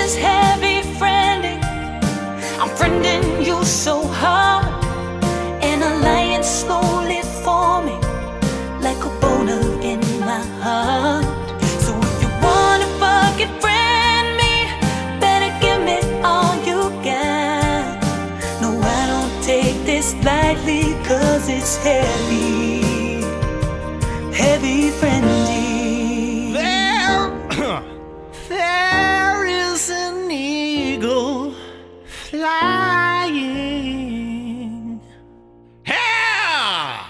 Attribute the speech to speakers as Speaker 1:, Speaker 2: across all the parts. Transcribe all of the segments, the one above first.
Speaker 1: is heavy friending. I'm friending you so hard. An alliance slowly forming like a boner in my heart. So if you wanna fucking friend me, better give me all you got. No, I don't take this lightly, cause it's heavy, heavy friending.
Speaker 2: There is an eagle flying. Yeah!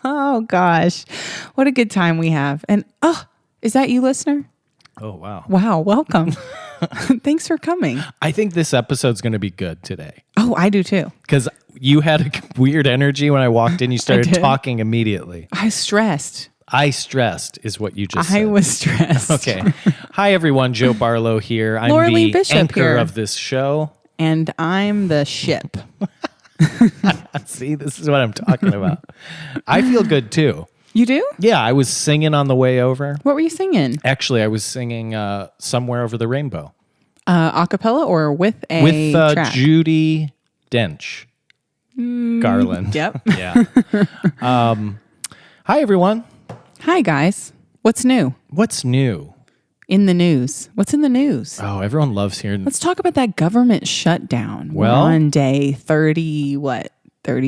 Speaker 3: Oh, gosh. What a good time we have. And, is that you, listener?
Speaker 2: Oh, wow.
Speaker 3: Wow, welcome. Thanks for coming.
Speaker 2: I think this episode's going to be good today.
Speaker 3: Oh, I do too.
Speaker 2: Because you had a weird energy when I walked in. You started
Speaker 3: did.
Speaker 2: talking immediately.
Speaker 3: I was stressed.
Speaker 2: I stressed is what you just said.
Speaker 3: I was stressed.
Speaker 2: Okay. Hi, everyone. Joe Barlow here. I'm
Speaker 3: Laura Lee
Speaker 2: the
Speaker 3: Bishop
Speaker 2: anchor
Speaker 3: here.
Speaker 2: of this show.
Speaker 3: And I'm the ship.
Speaker 2: See, this is what I'm talking about. I feel good, too.
Speaker 3: You do?
Speaker 2: Yeah, I was singing on the way over.
Speaker 3: What were you singing?
Speaker 2: Actually, I was singing Somewhere Over the Rainbow.
Speaker 3: A cappella or with a track?
Speaker 2: Judy Dench Garland.
Speaker 3: Yep.
Speaker 2: Yeah. Hi, everyone.
Speaker 3: Hi, guys. What's new?
Speaker 2: What's new?
Speaker 3: In the news. What's in the news?
Speaker 2: Oh, everyone loves hearing.
Speaker 3: Let's talk about that government shutdown.
Speaker 2: Well-
Speaker 3: We're on day 30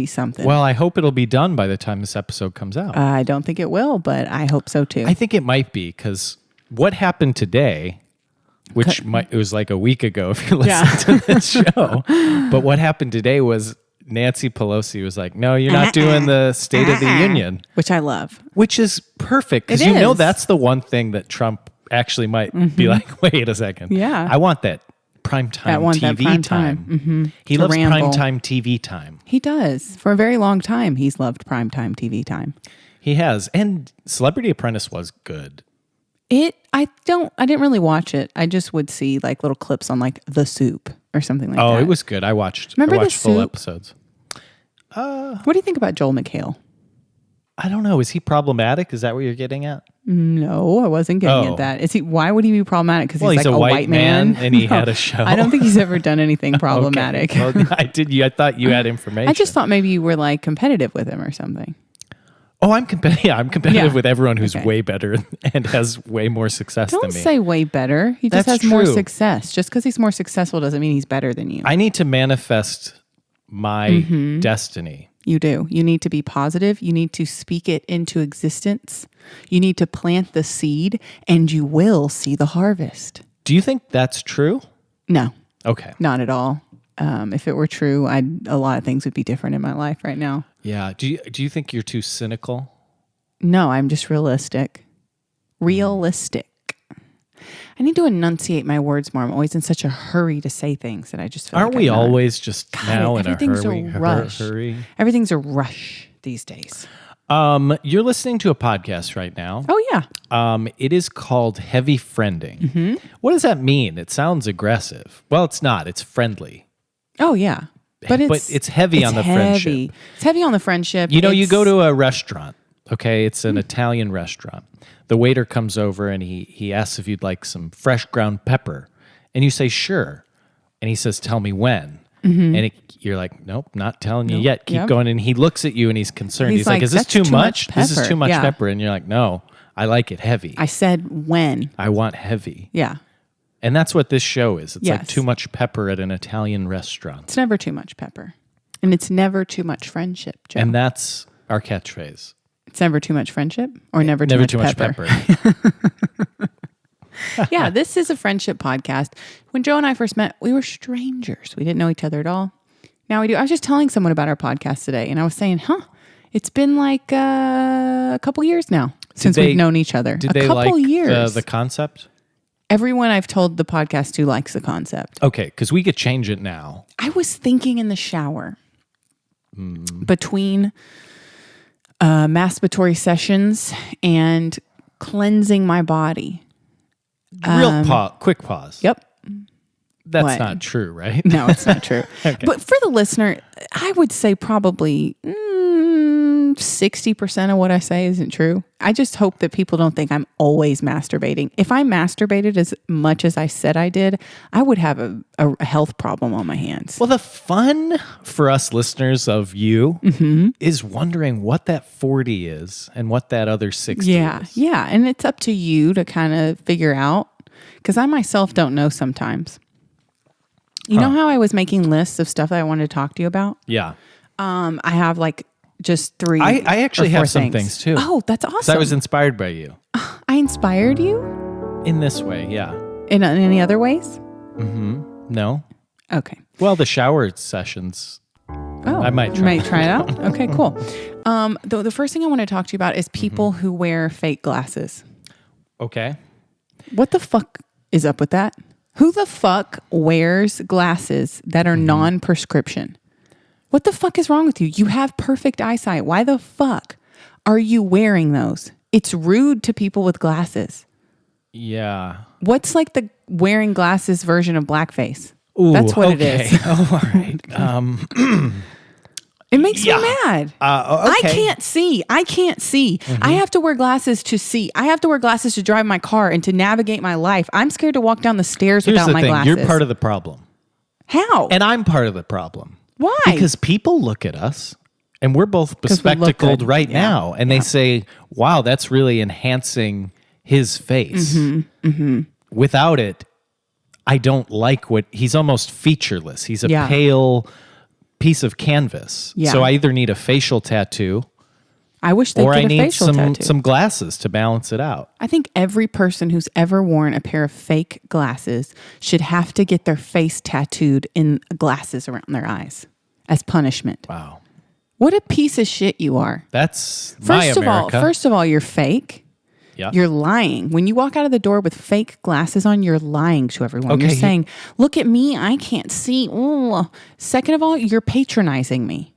Speaker 3: something.
Speaker 2: Well, I hope it'll be done by the time this episode comes out.
Speaker 3: I don't think it will, but I hope so too.
Speaker 2: I think it might be, because what happened today, which it was like a week ago if you're listening to this show, but what happened today was Nancy Pelosi was like, no, you're not doing the State of the Union.
Speaker 3: Which I love.
Speaker 2: Which is perfect, because
Speaker 3: It
Speaker 2: you know
Speaker 3: is.
Speaker 2: that's the one thing that Trump actually might be like, wait a second.
Speaker 3: Yeah.
Speaker 2: I want that primetime TV
Speaker 3: prime
Speaker 2: time.
Speaker 3: Mm-hmm.
Speaker 2: He
Speaker 3: To
Speaker 2: loves
Speaker 3: ramble.
Speaker 2: primetime TV time.
Speaker 3: He does. For a very long time, he's loved primetime TV time.
Speaker 2: He has. And Celebrity Apprentice was good.
Speaker 3: I didn't really watch it. I just would see like little clips on like The Soup or something like that.
Speaker 2: Oh, it was good. I watched
Speaker 3: Remember The
Speaker 2: full
Speaker 3: Soup?
Speaker 2: episodes.
Speaker 3: What do you think about Joel McHale?
Speaker 2: I don't know. Is he problematic? Is that what you're getting at?
Speaker 3: No, I wasn't getting at that. Why would he be problematic? Because
Speaker 2: Well,
Speaker 3: he's
Speaker 2: he's
Speaker 3: like
Speaker 2: a white man and he had a show.
Speaker 3: I don't think he's ever done anything problematic.
Speaker 2: Okay. Well, I thought you had information.
Speaker 3: I just thought maybe you were like competitive with him or something.
Speaker 2: Oh, I'm competitive. Yeah, I'm competitive
Speaker 3: Yeah.
Speaker 2: with everyone who's
Speaker 3: Okay.
Speaker 2: way better and has way more success than
Speaker 3: Don't
Speaker 2: me.
Speaker 3: say way better. He just
Speaker 2: That's
Speaker 3: has more
Speaker 2: true.
Speaker 3: success. Just because he's more successful doesn't mean he's better than you.
Speaker 2: I need to manifest my destiny.
Speaker 3: You do. You need to be positive. You need to speak it into existence. You need to plant the seed and you will see the harvest.
Speaker 2: Do you think that's true?
Speaker 3: No,
Speaker 2: Okay.
Speaker 3: not at all. If it were true, a lot of things would be different in my life right now.
Speaker 2: Yeah. Do you think you're too cynical?
Speaker 3: No, I'm just realistic. Realistic. I need to enunciate my words more. I'm always in such a hurry to say things that I just feel
Speaker 2: Aren't
Speaker 3: like
Speaker 2: we
Speaker 3: I'm not.
Speaker 2: always just now in a
Speaker 3: everything's
Speaker 2: hurry?
Speaker 3: a rush.
Speaker 2: Hurry?
Speaker 3: Everything's a rush these days.
Speaker 2: You're listening to a podcast right now.
Speaker 3: Oh, yeah.
Speaker 2: It is called Heavy Friending. What does that mean? It sounds aggressive. Well, it's not. It's friendly.
Speaker 3: Oh, yeah. But
Speaker 2: it's heavy on the friendship.
Speaker 3: It's heavy on the friendship.
Speaker 2: You know, you
Speaker 3: It's-
Speaker 2: go to a restaurant, okay? It's an Italian restaurant. The waiter comes over and he asks if you'd like some fresh ground pepper. And you say, sure. And he says, tell me when. And you're like, nope, not telling you yet. Keep
Speaker 3: Yep.
Speaker 2: going. And he looks at you and he's concerned.
Speaker 3: He's
Speaker 2: He's like,
Speaker 3: like,
Speaker 2: is this
Speaker 3: "That's
Speaker 2: too
Speaker 3: too
Speaker 2: much?
Speaker 3: much
Speaker 2: This is
Speaker 3: pepper."
Speaker 2: too much
Speaker 3: Yeah.
Speaker 2: pepper. And you're like, no, I like it heavy.
Speaker 3: I said when.
Speaker 2: I want heavy.
Speaker 3: Yeah.
Speaker 2: And that's what this show is. It's like
Speaker 3: Yes.
Speaker 2: too much pepper at an Italian restaurant.
Speaker 3: It's never too much pepper. And it's never too much friendship, Joe.
Speaker 2: And that's our catchphrase.
Speaker 3: It's never too much friendship or never too much pepper. Yeah, this is a friendship podcast. When Joe and I first met, we were strangers. We didn't know each other at all. Now we do. I was just telling someone about our podcast today, and I was saying, it's been like a couple years now since we've known each other.
Speaker 2: Did
Speaker 3: a
Speaker 2: they
Speaker 3: couple
Speaker 2: like
Speaker 3: years.
Speaker 2: the concept?
Speaker 3: Everyone I've told the podcast to likes the concept.
Speaker 2: Okay, because we could change it now.
Speaker 3: I was thinking in the shower between masturbatory sessions and cleansing my body.
Speaker 2: Quick pause.
Speaker 3: Yep.
Speaker 2: That's
Speaker 3: What?
Speaker 2: not true, right?
Speaker 3: No, it's not true. But for the listener, I would say probably 60% of what I say isn't true. I just hope that people don't think I'm always masturbating. If I masturbated as much as I said I did, I would have a health problem on my hands.
Speaker 2: Well, the fun for us listeners of you is wondering what that 40 is and what that other 60 is.
Speaker 3: Yeah. And it's up to you to kind of figure out, because I myself don't know sometimes. You know how I was making lists of stuff that I wanted to talk to you about?
Speaker 2: Yeah.
Speaker 3: I have like just 3.
Speaker 2: I actually
Speaker 3: or 4
Speaker 2: have some things too.
Speaker 3: Oh, that's awesome.
Speaker 2: 'Cause I was inspired by you.
Speaker 3: I inspired you?
Speaker 2: In this way, yeah.
Speaker 3: In any other ways?
Speaker 2: No?
Speaker 3: Okay.
Speaker 2: Well, the shower sessions.
Speaker 3: Oh,
Speaker 2: I might
Speaker 3: you
Speaker 2: try.
Speaker 3: might try it out. Okay, cool. The first thing I want to talk to you about is people who wear fake glasses.
Speaker 2: Okay.
Speaker 3: What the fuck is up with that? Who the fuck wears glasses that are non-prescription? What the fuck is wrong with you? You have perfect eyesight. Why the fuck are you wearing those? It's rude to people with glasses.
Speaker 2: Yeah.
Speaker 3: What's like the wearing glasses version of blackface?
Speaker 2: Ooh,
Speaker 3: That's what it
Speaker 2: okay.
Speaker 3: is.
Speaker 2: Oh, all right.
Speaker 3: It makes
Speaker 2: Yeah.
Speaker 3: me mad.
Speaker 2: Okay.
Speaker 3: I can't see. I have to wear glasses to see. I have to wear glasses to drive my car and to navigate my life. I'm scared to walk down the stairs
Speaker 2: Here's
Speaker 3: without
Speaker 2: the
Speaker 3: my
Speaker 2: thing.
Speaker 3: glasses.
Speaker 2: You're part of the problem.
Speaker 3: How?
Speaker 2: And I'm part of the problem.
Speaker 3: Why?
Speaker 2: Because people look at us and we're both
Speaker 3: 'Cause we look
Speaker 2: bespectacled
Speaker 3: good.
Speaker 2: right
Speaker 3: Yeah.
Speaker 2: now. And they say, wow, that's really enhancing his face. Without it, I don't like what he's almost featureless. He's a
Speaker 3: Yeah.
Speaker 2: pale piece of canvas.
Speaker 3: Yeah.
Speaker 2: So I either need a facial tattoo
Speaker 3: I wish they
Speaker 2: or
Speaker 3: get
Speaker 2: I
Speaker 3: a
Speaker 2: need
Speaker 3: facial tattoo.
Speaker 2: some glasses to balance it out.
Speaker 3: I think every person who's ever worn a pair of fake glasses should have to get their face tattooed in glasses around their eyes as punishment.
Speaker 2: Wow.
Speaker 3: What a piece of shit you are.
Speaker 2: That's my America.
Speaker 3: First of all, you're fake.
Speaker 2: Yeah.
Speaker 3: You're lying. When you walk out of the door with fake glasses on, you're lying to everyone.
Speaker 2: Okay,
Speaker 3: You're saying, look at me, I can't see. Ooh. Second of all, you're patronizing me.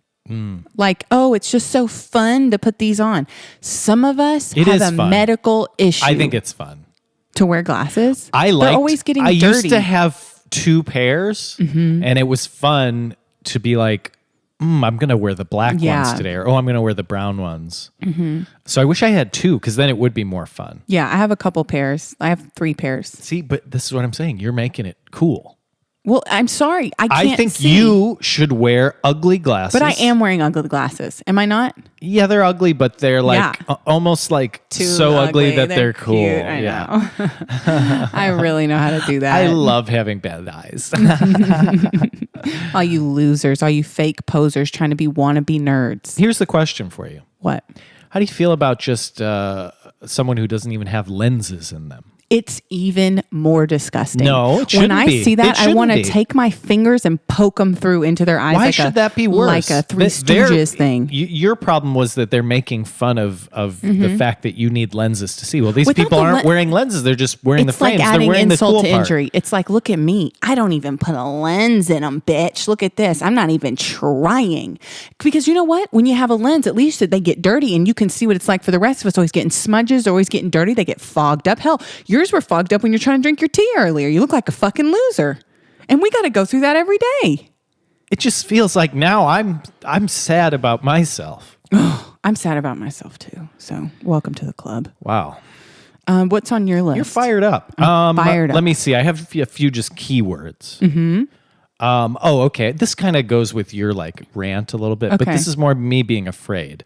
Speaker 3: Like, oh, it's just so fun to put these on. Some of us
Speaker 2: It
Speaker 3: have
Speaker 2: is
Speaker 3: a
Speaker 2: fun.
Speaker 3: medical issue
Speaker 2: I think it's fun.
Speaker 3: to wear glasses.
Speaker 2: They're
Speaker 3: always getting
Speaker 2: I
Speaker 3: dirty.
Speaker 2: used to have 2 pairs, and it was fun to be like, I'm going to wear the black
Speaker 3: Yeah.
Speaker 2: ones today, or I'm going to wear the brown ones. So I wish I had 2, because then it would be more fun.
Speaker 3: Yeah, I have a couple pairs. I have 3 pairs.
Speaker 2: See, but this is what I'm saying. You're making it cool.
Speaker 3: Well, I'm sorry. I can't
Speaker 2: I think
Speaker 3: see.
Speaker 2: you should wear ugly glasses.
Speaker 3: But I am wearing ugly glasses. Am I not?
Speaker 2: Yeah, they're ugly, but they're like
Speaker 3: Yeah.
Speaker 2: Almost like
Speaker 3: Too
Speaker 2: so ugly that they're cool.
Speaker 3: cute. I know. I really know how to do that.
Speaker 2: I love having bad eyes.
Speaker 3: all you losers, all you fake posers trying to be wannabe nerds.
Speaker 2: Here's the question for you.
Speaker 3: What?
Speaker 2: How do you feel about just someone who doesn't even have lenses in them?
Speaker 3: It's even more disgusting.
Speaker 2: No, it
Speaker 3: When
Speaker 2: shouldn't
Speaker 3: I
Speaker 2: be.
Speaker 3: see that,
Speaker 2: It
Speaker 3: I
Speaker 2: shouldn't
Speaker 3: want to
Speaker 2: be.
Speaker 3: take my fingers and poke them through into their eyes.
Speaker 2: Why
Speaker 3: like
Speaker 2: should that be worse?
Speaker 3: Like a Three
Speaker 2: They're-
Speaker 3: Stooges thing.
Speaker 2: Your problem was that they're making fun of the fact that you need lenses to see. Well, these
Speaker 3: Without
Speaker 2: people
Speaker 3: the
Speaker 2: aren't
Speaker 3: le-
Speaker 2: wearing lenses. They're just wearing
Speaker 3: It's
Speaker 2: the frames.
Speaker 3: like
Speaker 2: They're
Speaker 3: adding
Speaker 2: wearing the
Speaker 3: insult
Speaker 2: cool
Speaker 3: to
Speaker 2: part.
Speaker 3: injury. It's like, look at me. I don't even put a lens in them, bitch. Look at this. I'm not even trying. Because you know what? When you have a lens, at least they get dirty and you can see what it's like for the rest of us. Always getting smudges, always getting dirty. They get fogged up. Hell, yours were fogged up when you're trying to drink your tea earlier. You look like a fucking loser. And we got to go through that every day.
Speaker 2: It just feels like now I'm sad about myself.
Speaker 3: I'm sad about myself too. So welcome to the club.
Speaker 2: Wow.
Speaker 3: What's on your list?
Speaker 2: You're fired up.
Speaker 3: fired up.
Speaker 2: Let me see. I have a few just keywords. Oh, okay. This kind of goes with your like rant a little bit, but
Speaker 3: Okay.
Speaker 2: this is more me being afraid.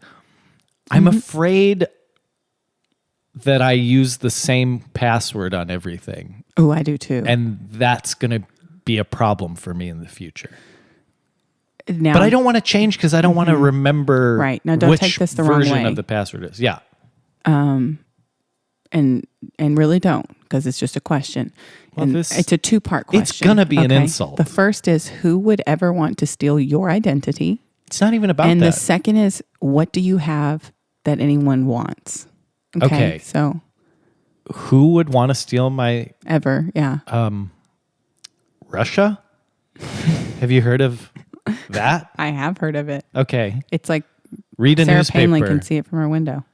Speaker 2: I'm afraid that I use the same password on everything,
Speaker 3: Oh, I do too.
Speaker 2: and that's going to be a problem for me in the future.
Speaker 3: Now,
Speaker 2: But I don't want to change because I don't want to remember
Speaker 3: Right. Now, don't
Speaker 2: which
Speaker 3: take this the wrong
Speaker 2: version
Speaker 3: way.
Speaker 2: of the password is. Yeah.
Speaker 3: and really don't, because it's just a question.
Speaker 2: Well,
Speaker 3: and
Speaker 2: this-
Speaker 3: it's a 2-part question.
Speaker 2: it's gonna be an insult.
Speaker 3: The first is, who would ever want to steal your identity?
Speaker 2: It's not even about
Speaker 3: And
Speaker 2: that.
Speaker 3: the second is, what do you have that anyone wants?
Speaker 2: Okay.
Speaker 3: So
Speaker 2: Who would want to steal my
Speaker 3: ever, yeah.
Speaker 2: Russia? Have you heard of that?
Speaker 3: I have heard of it.
Speaker 2: Okay.
Speaker 3: It's like
Speaker 2: Read a
Speaker 3: Sarah
Speaker 2: newspaper.
Speaker 3: Palin can see it from her window.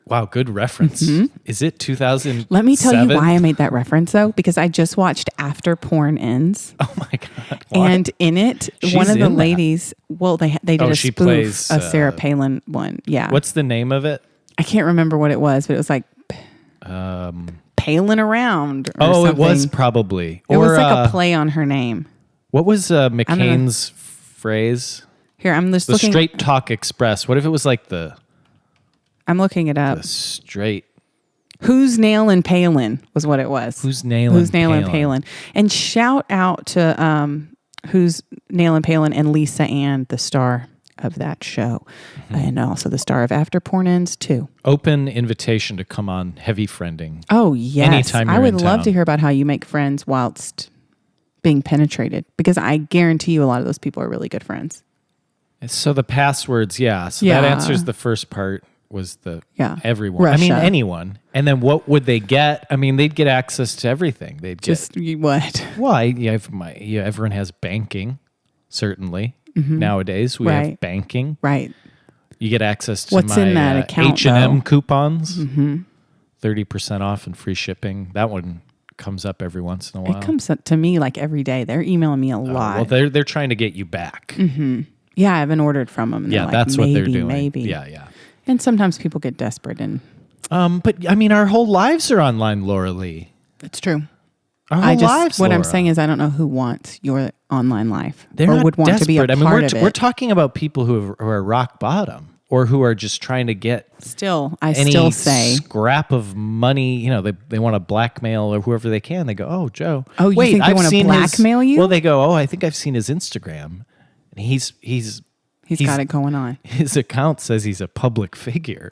Speaker 2: Wow, good reference. Is it 2000?
Speaker 3: Let me tell you why I made that reference, though, because I just watched After Porn Ends.
Speaker 2: Oh my God. What?
Speaker 3: And in it,
Speaker 2: She's
Speaker 3: one of the
Speaker 2: in that.
Speaker 3: ladies, well, they did a
Speaker 2: she
Speaker 3: spoof,
Speaker 2: plays,
Speaker 3: a Sarah Palin one. Yeah.
Speaker 2: What's the name of it?
Speaker 3: I can't remember what it was, but it was like Palin Around. Or something.
Speaker 2: It was probably.
Speaker 3: It was like a play on her name.
Speaker 2: What was McCain's phrase?
Speaker 3: Here, I'm just
Speaker 2: The
Speaker 3: looking.
Speaker 2: Straight Talk Express. What if it was like
Speaker 3: I'm looking it up.
Speaker 2: the straight?
Speaker 3: Who's Nailin' Palin was what it was.
Speaker 2: Who's Nailin'
Speaker 3: Palin? And shout out to Who's Nailin' Palin and Lisa Ann, the star of that show. And also the star of After Porn Ends too.
Speaker 2: Open invitation to come on Heavy Friending.
Speaker 3: Oh, yes.
Speaker 2: Anytime
Speaker 3: I
Speaker 2: you're
Speaker 3: would
Speaker 2: in
Speaker 3: love
Speaker 2: town.
Speaker 3: to hear about how you make friends whilst being penetrated, because I guarantee you a lot of those people are really good friends.
Speaker 2: So the passwords, yeah. So that answers the first part. Was the everyone?
Speaker 3: Russia.
Speaker 2: I mean, anyone. And then what would they get? I mean, they'd get access to everything. They'd get
Speaker 3: What?
Speaker 2: Well, everyone has banking. Certainly nowadays we have banking.
Speaker 3: Right.
Speaker 2: You get access to
Speaker 3: What's
Speaker 2: my
Speaker 3: in that account,
Speaker 2: H&M
Speaker 3: though?
Speaker 2: coupons, 30% off and free shipping. That one comes up every once in a while.
Speaker 3: It comes up to me like every day. They're emailing me a lot.
Speaker 2: Well, they're trying to get you back.
Speaker 3: Yeah, I haven't ordered from them. And
Speaker 2: Yeah,
Speaker 3: they're like,
Speaker 2: that's what they're
Speaker 3: maybe,
Speaker 2: doing.
Speaker 3: Maybe.
Speaker 2: Yeah.
Speaker 3: And sometimes people get desperate, and
Speaker 2: But I mean, our whole lives are online, Laura Lee.
Speaker 3: it's true.
Speaker 2: Our whole lives.
Speaker 3: What I'm
Speaker 2: Laura.
Speaker 3: saying is, I don't know who wants your online life
Speaker 2: They're
Speaker 3: or
Speaker 2: not
Speaker 3: would want
Speaker 2: desperate.
Speaker 3: to be a
Speaker 2: I mean,
Speaker 3: part of it.
Speaker 2: we're talking about people who are rock bottom or who are just trying to get
Speaker 3: Still, I
Speaker 2: any
Speaker 3: still say,
Speaker 2: scrap of money. You know, they want to blackmail or whoever they can. They go, oh, Joe.
Speaker 3: Oh, you
Speaker 2: wait,
Speaker 3: think they
Speaker 2: I've
Speaker 3: wanna
Speaker 2: seen
Speaker 3: blackmail you?
Speaker 2: Well, they go, oh, I think I've seen his Instagram, and he's
Speaker 3: got it going on.
Speaker 2: His account says he's a public figure,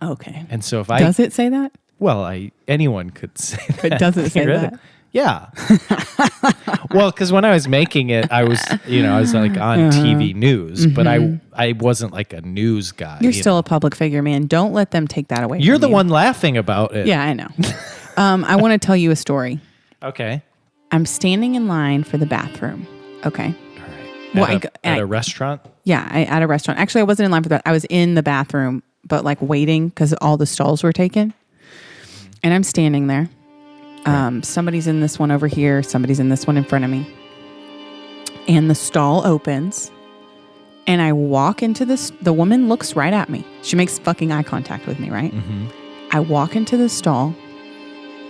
Speaker 3: Okay.
Speaker 2: and so if
Speaker 3: Does it say that?
Speaker 2: well, anyone could say that.
Speaker 3: It doesn't say
Speaker 2: Really?
Speaker 3: that.
Speaker 2: Yeah. Well, because when I was making it, I was like on TV news, but I wasn't like a news guy.
Speaker 3: You're
Speaker 2: you
Speaker 3: still
Speaker 2: know.
Speaker 3: a public figure, man. Don't let them take that away
Speaker 2: You're
Speaker 3: from
Speaker 2: the
Speaker 3: you.
Speaker 2: one laughing about it.
Speaker 3: Yeah, I know. I want to tell you a story.
Speaker 2: Okay.
Speaker 3: I'm standing in line for the bathroom. Okay.
Speaker 2: All right.
Speaker 3: Well,
Speaker 2: At a restaurant?
Speaker 3: Yeah, at a restaurant. Actually, I wasn't in line for that. I was in the bathroom, but like waiting because all the stalls were taken. And I'm standing there. Somebody's in this one over here. Somebody's in this one in front of me. And the stall opens. And I walk into this. The woman looks right at me. She makes fucking eye contact with me, right?
Speaker 2: Mm-hmm.
Speaker 3: I walk into the stall.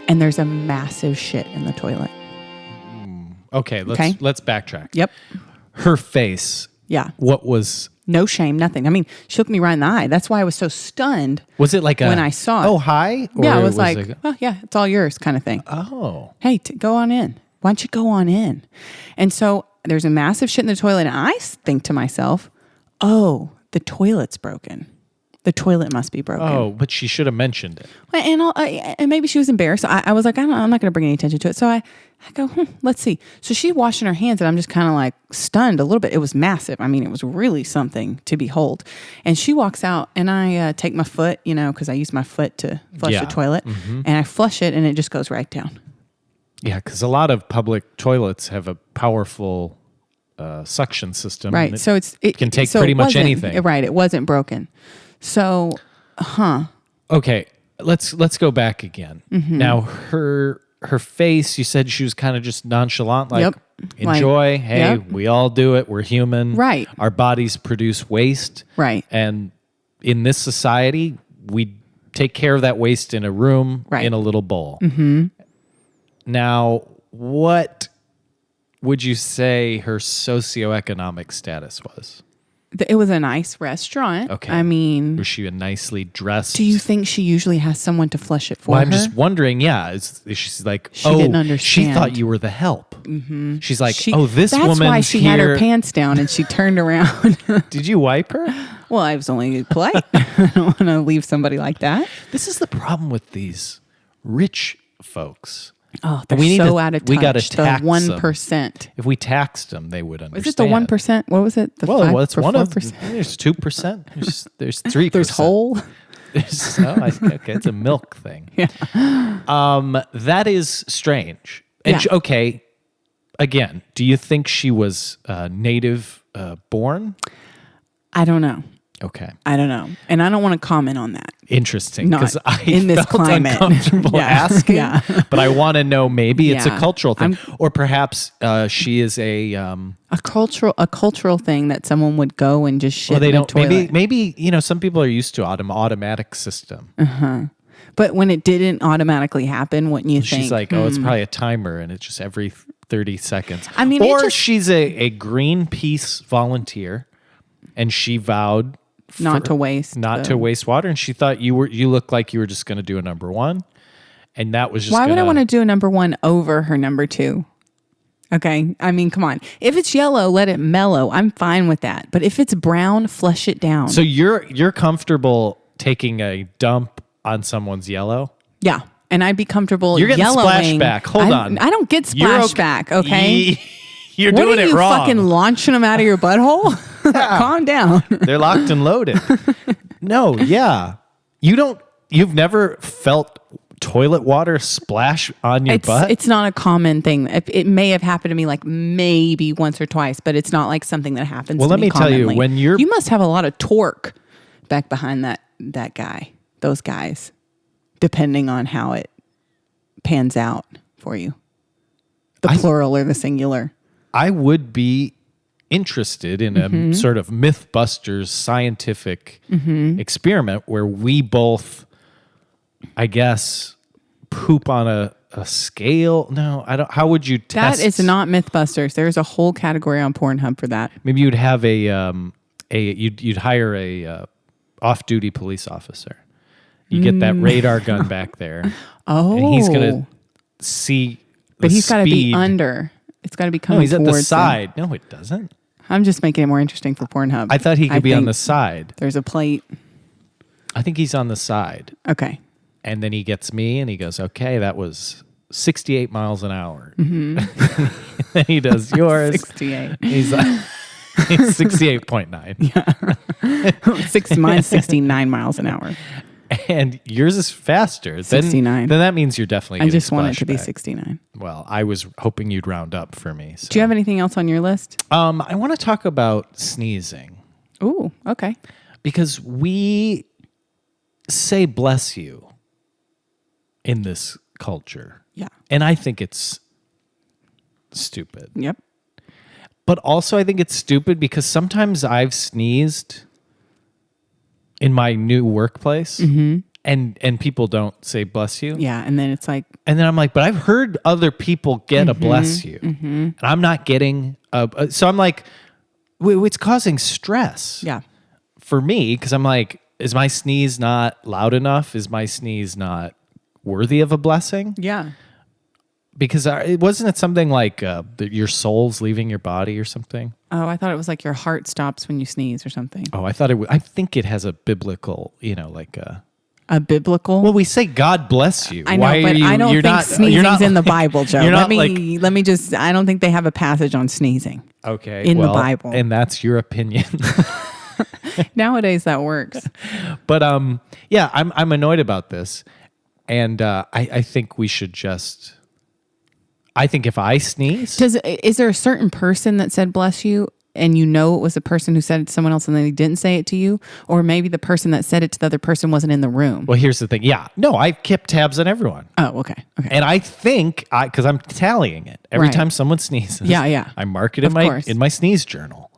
Speaker 3: And there's a massive shit in the toilet.
Speaker 2: Okay, let's backtrack.
Speaker 3: Yep.
Speaker 2: Her face.
Speaker 3: Yeah.
Speaker 2: What was
Speaker 3: No shame, nothing. I mean, she looked me right in the eye. That's why I was so stunned.
Speaker 2: was it like
Speaker 3: when I saw it?
Speaker 2: Oh, hi? Or
Speaker 3: Yeah, I was like, well, yeah, it's all yours kind of thing.
Speaker 2: oh.
Speaker 3: Hey, go on in. Why don't you go on in? And so there's a massive shit in the toilet. And I think to myself, oh, the toilet's broken. The toilet must be broken.
Speaker 2: Oh, but she should have mentioned it.
Speaker 3: And maybe she was embarrassed. I was like, I'm not going to bring any attention to it. So I go, let's see. So she's washing her hands, and I'm just kind of like stunned a little bit. It was massive. I mean, it was really something to behold. And she walks out, and I take my foot, because I use my foot to flush the toilet, and I flush it, and it just goes right down.
Speaker 2: Yeah, because a lot of public toilets have a powerful suction system.
Speaker 3: Right. So it
Speaker 2: can take
Speaker 3: so
Speaker 2: pretty
Speaker 3: it
Speaker 2: much
Speaker 3: wasn't-
Speaker 2: anything.
Speaker 3: Right. It wasn't broken. So,
Speaker 2: Okay, let's go back again.
Speaker 3: Mm-hmm.
Speaker 2: Now her face, you said she was kind of just nonchalant, like
Speaker 3: Yep.
Speaker 2: enjoy.
Speaker 3: Like,
Speaker 2: hey,
Speaker 3: yep.
Speaker 2: we all do it. We're human.
Speaker 3: Right.
Speaker 2: Our bodies produce waste.
Speaker 3: Right.
Speaker 2: And in this society, we take care of that waste in a room,
Speaker 3: Right.
Speaker 2: in a little bowl. Mm-hmm. Now, what would you say her socioeconomic status was?
Speaker 3: it was a nice restaurant.
Speaker 2: Okay.
Speaker 3: I mean,
Speaker 2: Was she a nicely dressed?
Speaker 3: do you think she usually has someone to flush it for
Speaker 2: Well,
Speaker 3: her?
Speaker 2: I'm just wondering. Yeah, is she's like,
Speaker 3: She
Speaker 2: oh,
Speaker 3: didn't
Speaker 2: she
Speaker 3: understand.
Speaker 2: thought you were the help. Mm-hmm. She's like, oh, this
Speaker 3: That's
Speaker 2: woman's
Speaker 3: why she
Speaker 2: here.
Speaker 3: had her pants down and she turned around.
Speaker 2: Did you wipe her?
Speaker 3: Well, I was only polite. I don't want to leave somebody like that.
Speaker 2: This is the problem with these rich folks.
Speaker 3: Oh, they're
Speaker 2: We need
Speaker 3: so
Speaker 2: to-
Speaker 3: out of touch.
Speaker 2: we gotta
Speaker 3: the
Speaker 2: tax
Speaker 3: 1%.
Speaker 2: If we taxed them, they would understand.
Speaker 3: Is it the 1%? What was it? The
Speaker 2: Well, it's one of
Speaker 3: 4%?
Speaker 2: there's 2%. There's 3%.
Speaker 3: There's whole.
Speaker 2: Okay, it's a milk thing.
Speaker 3: Yeah.
Speaker 2: That is strange. And
Speaker 3: Yeah.
Speaker 2: okay, again, do you think she was native born?
Speaker 3: I don't know.
Speaker 2: Okay.
Speaker 3: I don't know. And I don't want to comment on that.
Speaker 2: Interesting.
Speaker 3: Not
Speaker 2: Because I
Speaker 3: in this
Speaker 2: felt
Speaker 3: climate.
Speaker 2: uncomfortable
Speaker 3: Yeah.
Speaker 2: asking.
Speaker 3: Yeah.
Speaker 2: But I want to know, maybe it's a
Speaker 3: Yeah.
Speaker 2: cultural thing. Or perhaps she is a...
Speaker 3: A cultural thing that someone would go and just shit
Speaker 2: well, they
Speaker 3: in a
Speaker 2: don't...
Speaker 3: toilet.
Speaker 2: Maybe, some people are used to automatic system.
Speaker 3: But when it didn't automatically happen, wouldn't you think?
Speaker 2: She's like, it's probably a timer, and it's just every 30 seconds.
Speaker 3: I mean,
Speaker 2: or she's a Greenpeace volunteer, and she vowed
Speaker 3: not to waste
Speaker 2: water, and she thought you looked like you were just going to do a number one, and that was just.
Speaker 3: Why would I want to do a number one over her number two? Okay, I mean, come on. If it's yellow, let it mellow. I'm fine with that. But if it's brown, flush it down.
Speaker 2: So you're comfortable taking a dump on someone's yellow?
Speaker 3: Yeah. And I'd be comfortable
Speaker 2: You're getting
Speaker 3: yellowing.
Speaker 2: splashback. Hold on.
Speaker 3: I don't get splashback, okay?
Speaker 2: You're
Speaker 3: what
Speaker 2: doing
Speaker 3: are
Speaker 2: it
Speaker 3: you
Speaker 2: wrong.
Speaker 3: fucking launching them out of your butthole? Calm down.
Speaker 2: They're locked and loaded. No, yeah. You've never felt toilet water splash on your butt?
Speaker 3: It's not a common thing. It may have happened to me like maybe once or twice, but it's not like something that happens
Speaker 2: Well,
Speaker 3: to
Speaker 2: let
Speaker 3: me
Speaker 2: me tell you,
Speaker 3: commonly.
Speaker 2: when you're...
Speaker 3: You must have a lot of torque back behind that guy, those guys, depending on how it pans out for you. The plural or the singular.
Speaker 2: I would be interested in a sort of Mythbusters scientific experiment where we both, I guess, poop on a scale. No, I don't. How would you test?
Speaker 3: That is not Mythbusters. There's a whole category on Pornhub for that.
Speaker 2: Maybe you'd have you'd hire a off-duty police officer. You get that radar gun back there.
Speaker 3: Oh,
Speaker 2: and he's gonna see.
Speaker 3: But he's got to be
Speaker 2: speed.
Speaker 3: under. It's got to be coming.
Speaker 2: No, he's at the
Speaker 3: towards him.
Speaker 2: side. No, it doesn't.
Speaker 3: I'm just making it more interesting for Pornhub.
Speaker 2: I thought he could be on
Speaker 3: think
Speaker 2: the side.
Speaker 3: There's a plate.
Speaker 2: I think he's on the side.
Speaker 3: Okay.
Speaker 2: And then he gets me and he goes, okay, that was 68 miles an hour.
Speaker 3: Mm-hmm.
Speaker 2: Then he does yours.
Speaker 3: 68.
Speaker 2: He's like, 68.9.
Speaker 3: Mine's 69 miles an hour.
Speaker 2: And yours is faster.
Speaker 3: 69.
Speaker 2: Then that means you're definitely
Speaker 3: I
Speaker 2: getting
Speaker 3: just want it to be
Speaker 2: splashback.
Speaker 3: 69.
Speaker 2: Well, I was hoping you'd round up for me. So.
Speaker 3: Do you have anything else on your list?
Speaker 2: I want to talk about sneezing.
Speaker 3: Ooh, okay.
Speaker 2: Because we say bless you in this culture.
Speaker 3: Yeah.
Speaker 2: And I think it's stupid.
Speaker 3: Yep.
Speaker 2: But also I think it's stupid because sometimes I've sneezed in my new workplace and people don't say bless you.
Speaker 3: Yeah, and then it's like...
Speaker 2: And then I'm like, but I've heard other people get a bless you. And I'm not getting... so I'm like, it's causing stress
Speaker 3: Yeah.
Speaker 2: for me because I'm like, is my sneeze not loud enough? Is my sneeze not worthy of a blessing?
Speaker 3: Yeah.
Speaker 2: Because it wasn't something like that your soul's leaving your body or something?
Speaker 3: Oh, I thought it was like your heart stops when you sneeze or something.
Speaker 2: Oh, I thought it would. I think it has a biblical, like a
Speaker 3: biblical?
Speaker 2: Well, we say God bless you.
Speaker 3: I know,
Speaker 2: Why
Speaker 3: but
Speaker 2: are you,
Speaker 3: I don't
Speaker 2: you're
Speaker 3: think
Speaker 2: not,
Speaker 3: sneezing's
Speaker 2: you're not,
Speaker 3: in the Bible, Joe.
Speaker 2: You're
Speaker 3: Let
Speaker 2: not
Speaker 3: me just, I don't think they have a passage on sneezing.
Speaker 2: Okay.
Speaker 3: In the Bible.
Speaker 2: And that's your opinion.
Speaker 3: Nowadays that works.
Speaker 2: But yeah, I'm annoyed about this. And I think we should just... I think if I sneeze...
Speaker 3: Is there a certain person that said bless you and you know it was the person who said it to someone else and they didn't say it to you? Or maybe the person that said it to the other person wasn't in the room?
Speaker 2: Well, here's the thing. Yeah. No, I've kept tabs on everyone.
Speaker 3: Oh, okay.
Speaker 2: And I think, because I'm tallying it. Every
Speaker 3: Right.
Speaker 2: time someone sneezes,
Speaker 3: Yeah.
Speaker 2: I mark it in my sneeze journal.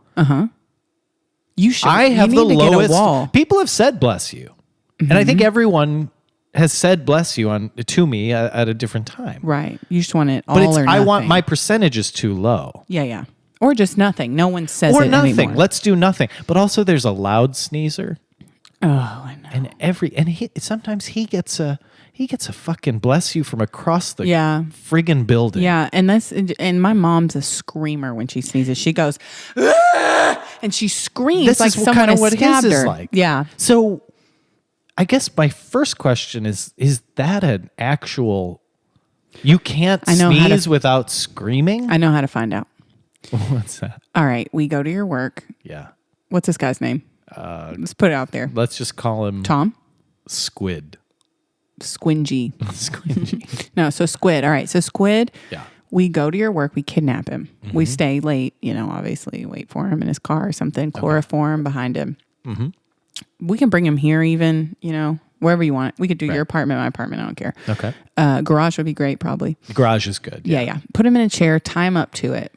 Speaker 3: You should.
Speaker 2: I have
Speaker 3: you
Speaker 2: the
Speaker 3: need to
Speaker 2: lowest...
Speaker 3: Get a wall.
Speaker 2: People have said bless you. And I think everyone has said bless you to me at a different time.
Speaker 3: Right. You just want it all
Speaker 2: But it's,
Speaker 3: or
Speaker 2: I
Speaker 3: nothing.
Speaker 2: want my percentage is too low.
Speaker 3: Yeah. Or just nothing. No one says
Speaker 2: Or
Speaker 3: it
Speaker 2: nothing.
Speaker 3: anymore.
Speaker 2: Let's do nothing. But also there's a loud sneezer.
Speaker 3: Oh, I know.
Speaker 2: And sometimes he gets a fucking bless you from across the friggin' building.
Speaker 3: Yeah, and my mom's a screamer when she sneezes. She goes, "Ah!" and she screams
Speaker 2: This
Speaker 3: like
Speaker 2: is
Speaker 3: someone
Speaker 2: kind of
Speaker 3: has
Speaker 2: what his
Speaker 3: stabbed
Speaker 2: is
Speaker 3: her.
Speaker 2: like.
Speaker 3: Yeah.
Speaker 2: So I guess my first question is that an actual... You can't sneeze without screaming?
Speaker 3: I know how to find out.
Speaker 2: What's that?
Speaker 3: All right, we go to your work.
Speaker 2: Yeah.
Speaker 3: What's this guy's name? Let's put it out there.
Speaker 2: Let's just call him...
Speaker 3: Tom?
Speaker 2: Squid.
Speaker 3: Squingy.
Speaker 2: Squidgy.
Speaker 3: No, so Squid. All right, so Squid.
Speaker 2: Yeah.
Speaker 3: We go to your work. We kidnap him. We stay late, obviously wait for him in his car or something. Chloroform behind him. We can bring him here even, wherever you want. We could do your apartment, my apartment. I don't care.
Speaker 2: Okay.
Speaker 3: Garage would be great, probably.
Speaker 2: The garage is good.
Speaker 3: Yeah. Put him in a chair, tie him up to it.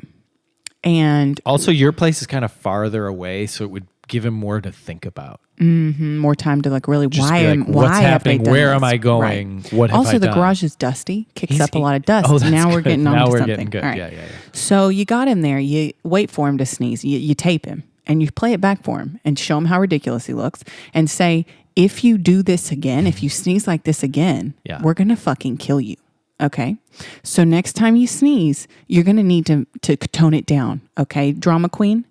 Speaker 3: And
Speaker 2: also, your place is kind of farther away, so it would give him more to think about.
Speaker 3: More time to really,
Speaker 2: Just
Speaker 3: why
Speaker 2: be
Speaker 3: am
Speaker 2: like, what's
Speaker 3: why have they
Speaker 2: happening?
Speaker 3: done
Speaker 2: Where
Speaker 3: this?
Speaker 2: am I going?
Speaker 3: Right.
Speaker 2: What have
Speaker 3: also,
Speaker 2: I
Speaker 3: the
Speaker 2: done?
Speaker 3: garage is dusty, kicks
Speaker 2: He's-
Speaker 3: up a lot of dust.
Speaker 2: Oh, that's
Speaker 3: now we're
Speaker 2: good.
Speaker 3: getting on
Speaker 2: Now
Speaker 3: to
Speaker 2: we're
Speaker 3: something.
Speaker 2: getting good.
Speaker 3: All right.
Speaker 2: Yeah.
Speaker 3: So you got him there. You wait for him to sneeze. You tape him and you play it back for him and show him how ridiculous he looks and say, if you do this again, if you sneeze like this again, we're going to fucking kill you. Okay. So next time you sneeze, you're going to need to tone it down. Okay. Drama queen.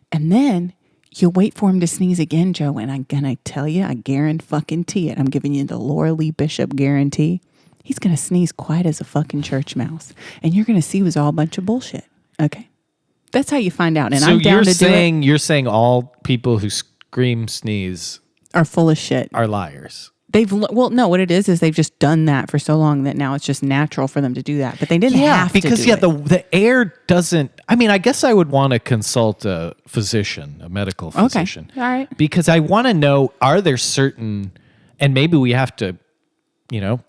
Speaker 3: And then you wait for him to sneeze again, Joe. And I'm going to tell you, I guarantee it. I'm giving you the Laura Lee Bishop guarantee. He's going to sneeze quiet as a fucking church mouse. And you're going to see it was all a bunch of bullshit. Okay. That's how you find out. And
Speaker 2: So
Speaker 3: I'm down to
Speaker 2: you're saying all people who scream sneeze
Speaker 3: are full of shit.
Speaker 2: Are liars.
Speaker 3: No, what it is they've just done that for so long that now it's just natural for them to do that. But they didn't have to
Speaker 2: because
Speaker 3: do it.
Speaker 2: the air doesn't. I mean, I guess I would want to consult a physician, a medical physician.
Speaker 3: Okay. All right.
Speaker 2: Because I want to know, are there certain, and maybe we have to,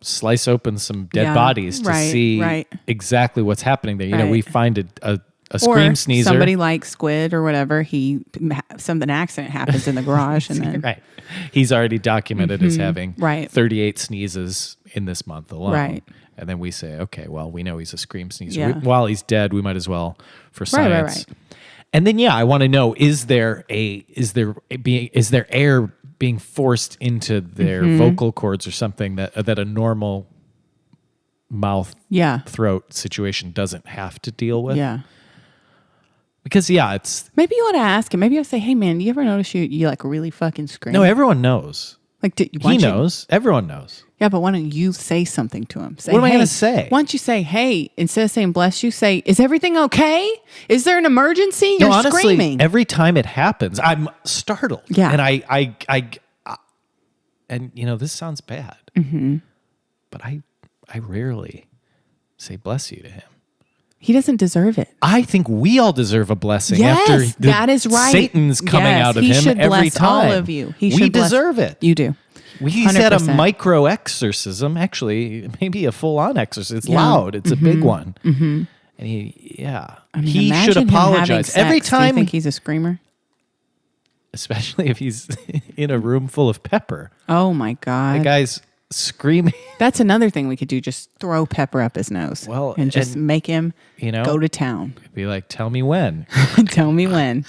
Speaker 2: slice open some dead bodies to see exactly what's happening there. We find a scream sneezer.
Speaker 3: Somebody like Squid or whatever, an accident happens in the garage and then
Speaker 2: right. He's already documented as having
Speaker 3: 38
Speaker 2: sneezes in this month alone.
Speaker 3: Right.
Speaker 2: And then we say, okay, well, we know he's a scream sneezer.
Speaker 3: Yeah.
Speaker 2: While he's dead, we might as well for science.
Speaker 3: Right.
Speaker 2: And then, I want to know, is there air being forced into their vocal cords or something that a normal mouth throat situation doesn't have to deal with?
Speaker 3: Yeah.
Speaker 2: Because it's
Speaker 3: maybe you ought to ask him. Maybe I'll say, "Hey, man, do you ever notice you like really fucking scream?"
Speaker 2: No, everyone knows.
Speaker 3: Like
Speaker 2: he knows. Everyone knows.
Speaker 3: Yeah, but why don't you say something to him? Say,
Speaker 2: what am I going to say?
Speaker 3: Why don't you say, "Hey," instead of saying "bless you," say, "Is everything okay? Is there an emergency?" You're
Speaker 2: honestly,
Speaker 3: screaming.
Speaker 2: Every time it happens, I'm startled.
Speaker 3: Yeah,
Speaker 2: and this sounds bad, but I rarely say "bless you" to him.
Speaker 3: He doesn't deserve it.
Speaker 2: I think we all deserve a blessing.
Speaker 3: Yes,
Speaker 2: after
Speaker 3: that is right.
Speaker 2: Satan's coming out of
Speaker 3: he
Speaker 2: him
Speaker 3: should
Speaker 2: every
Speaker 3: bless
Speaker 2: time.
Speaker 3: all of you.
Speaker 2: We deserve it.
Speaker 3: You do.
Speaker 2: He's had a
Speaker 3: 100%.
Speaker 2: micro exorcism, actually, maybe a full-on exorcism. It's loud. It's a big one. And he should apologize every time.
Speaker 3: Do you think he's a screamer?
Speaker 2: Especially if he's in a room full of pepper.
Speaker 3: Oh my God.
Speaker 2: The guy's screaming.
Speaker 3: That's another thing we could do. Just throw pepper up his nose.
Speaker 2: Well,
Speaker 3: and just make him go to town.
Speaker 2: Be like, tell me when.
Speaker 3: Tell me when.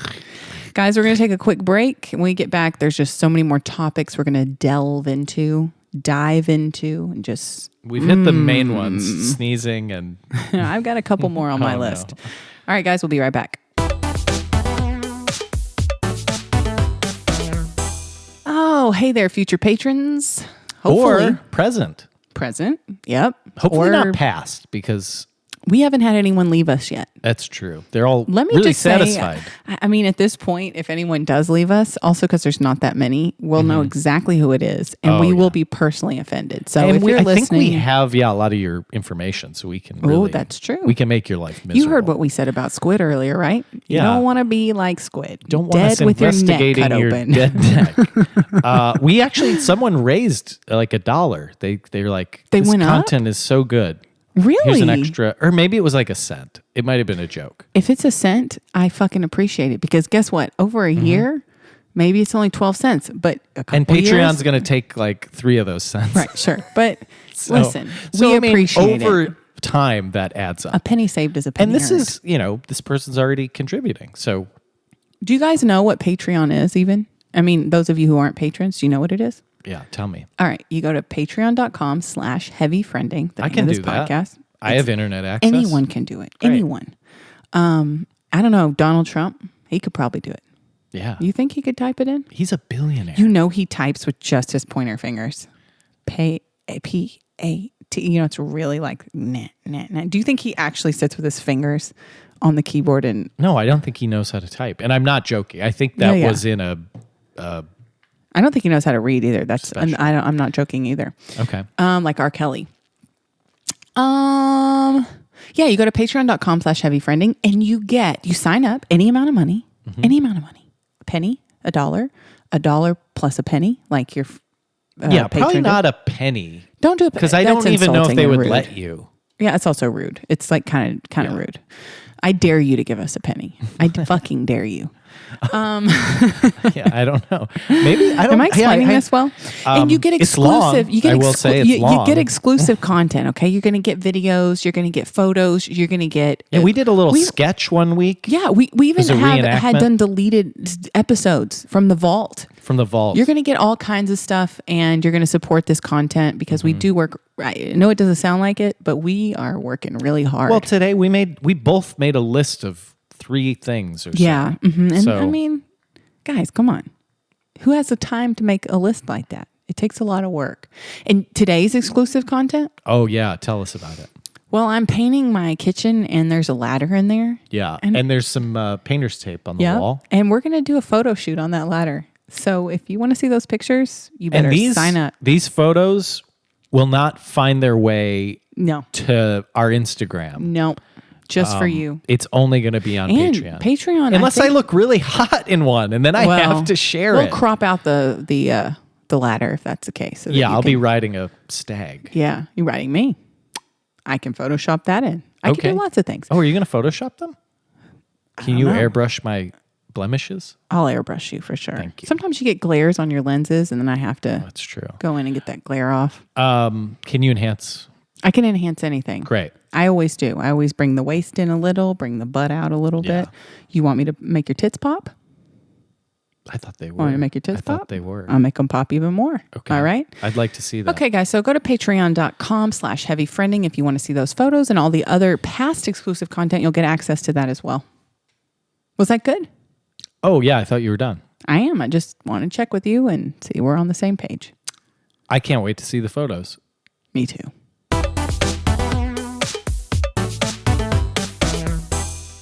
Speaker 3: Guys, we're going to take a quick break. When we get back, there's just so many more topics we're going to dive into, and just...
Speaker 2: We've hit the main ones, sneezing and...
Speaker 3: I've got a couple more on my list. No. All right, guys, we'll be right back. Oh, hey there, future patrons. Hopefully.
Speaker 2: Or present.
Speaker 3: Present, yep.
Speaker 2: Hopefully not past, because...
Speaker 3: We haven't had anyone leave us yet.
Speaker 2: That's true. They're all really satisfied.
Speaker 3: I mean, at this point, if anyone does leave us, also because there's not that many, we'll know exactly who it is, and we will be personally offended. So if you're listening...
Speaker 2: I think we have, a lot of your information, so we can really...
Speaker 3: Oh, that's true.
Speaker 2: We can make your life miserable.
Speaker 3: You heard what we said about Squid earlier, right? You don't want to be like Squid.
Speaker 2: Don't want us investigating your dead neck. We actually... Someone raised $1. They're like, this content is so good.
Speaker 3: Really?
Speaker 2: Here's an extra, or maybe it was like a cent. It might have been a joke.
Speaker 3: If it's a cent, I fucking appreciate it, because guess what? Over a year, maybe it's only 12 cents, but a couple
Speaker 2: And Patreon's going to take like 3 of those cents.
Speaker 3: Right, sure. But listen, we appreciate it.
Speaker 2: Over time, that adds up.
Speaker 3: A penny saved is a penny
Speaker 2: earned. And this
Speaker 3: is,
Speaker 2: this person's already contributing. So,
Speaker 3: do you guys know what Patreon is even? I mean, those of you who aren't patrons, do you know what it is?
Speaker 2: Yeah, tell me.
Speaker 3: All right. You go to patreon.com/heavyfriending.
Speaker 2: I can do that.
Speaker 3: Podcast.
Speaker 2: I have internet access.
Speaker 3: Anyone can do it. Great. Anyone. I don't know. Donald Trump, he could probably do it.
Speaker 2: Yeah.
Speaker 3: You think he could type it in?
Speaker 2: He's a billionaire.
Speaker 3: He types with just his pointer fingers. P-A-T. It's really like, nah. Do you think he actually sits with his fingers on the keyboard? And
Speaker 2: no, I don't think he knows how to type. And I'm not joking. I think that was in a...
Speaker 3: I don't think he knows how to read either. I'm not joking either.
Speaker 2: Okay.
Speaker 3: Like R. Kelly. Yeah, you go to patreon.com/heavyfriending and you sign up any amount of money, a penny, $1 plus a penny, like your
Speaker 2: Yeah, probably
Speaker 3: patron did.
Speaker 2: not a penny.
Speaker 3: Don't do it
Speaker 2: Because I don't even know if they would let you.
Speaker 3: Yeah, it's also rude. It's like kind of rude. I dare you to give us a penny. I fucking dare you.
Speaker 2: Yeah, I don't know. Maybe I don't.
Speaker 3: Am I explaining this well? And you get
Speaker 2: it's long.
Speaker 3: exclusive. You get
Speaker 2: I will say it's
Speaker 3: you
Speaker 2: long.
Speaker 3: get exclusive content. Okay, you're going to get videos. You're going to get photos. You're going to get.
Speaker 2: Yeah, we did a little sketch one week.
Speaker 3: Yeah, we even
Speaker 2: was a
Speaker 3: had
Speaker 2: reenactment.
Speaker 3: done deleted episodes from the vault.
Speaker 2: From the vault.
Speaker 3: You're going to get all kinds of stuff, and you're going to support this content because we do work. I know it doesn't sound like it, but we are working really hard.
Speaker 2: Well, today we both made a list of 3 things or so.
Speaker 3: yeah, and
Speaker 2: So-
Speaker 3: I mean, guys, come on. Who has the time to make a list like that? It takes a lot of work. And today's exclusive content.
Speaker 2: Oh yeah, tell us about it.
Speaker 3: Well, I'm painting my kitchen, and there's a ladder in there.
Speaker 2: Yeah,
Speaker 3: And-
Speaker 2: and there's some painter's tape on the
Speaker 3: Yeah,
Speaker 2: wall.
Speaker 3: and we're gonna do a photo shoot on that ladder. So if you want to see those pictures, you better
Speaker 2: And
Speaker 3: sign up.
Speaker 2: these photos will not find their way
Speaker 3: No,
Speaker 2: to our Instagram.
Speaker 3: no, just for you.
Speaker 2: It's only going to be on
Speaker 3: And
Speaker 2: Patreon.
Speaker 3: Patreon,
Speaker 2: Unless I
Speaker 3: think-
Speaker 2: look really hot in one, and then I
Speaker 3: well,
Speaker 2: have to share
Speaker 3: we'll
Speaker 2: it.
Speaker 3: crop out the ladder if that's the case. So that
Speaker 2: Yeah,
Speaker 3: you
Speaker 2: I'll be
Speaker 3: can-
Speaker 2: riding a stag.
Speaker 3: Yeah, you're writing me. I can Photoshop that in. I
Speaker 2: Okay.
Speaker 3: can do lots of things.
Speaker 2: Oh, are you going to Photoshop them? Can you
Speaker 3: know.
Speaker 2: airbrush my blemishes?
Speaker 3: I'll airbrush you for sure.
Speaker 2: Thank you.
Speaker 3: Sometimes you get glares on your lenses, and then I have to
Speaker 2: That's true.
Speaker 3: go in and get that glare off.
Speaker 2: Can you enhance?
Speaker 3: I can enhance anything.
Speaker 2: Great.
Speaker 3: I always do. I always bring the waist in a little, bring the butt out a little
Speaker 2: Yeah.
Speaker 3: bit. You want me to make your tits pop?
Speaker 2: I thought they were.
Speaker 3: Want me to make your tits
Speaker 2: I
Speaker 3: pop?
Speaker 2: thought they were.
Speaker 3: I'll make them pop even more.
Speaker 2: Okay.
Speaker 3: All right.
Speaker 2: I'd like to see that.
Speaker 3: Okay, guys. So go to patreon.com/heavyfriending if you want to see those photos and all the other past exclusive content. You'll get access to that as well. Was that good?
Speaker 2: Oh, yeah. I thought you were done.
Speaker 3: I am. I just want to check with you and see we're on the same page.
Speaker 2: I can't wait to see the photos.
Speaker 3: Me too.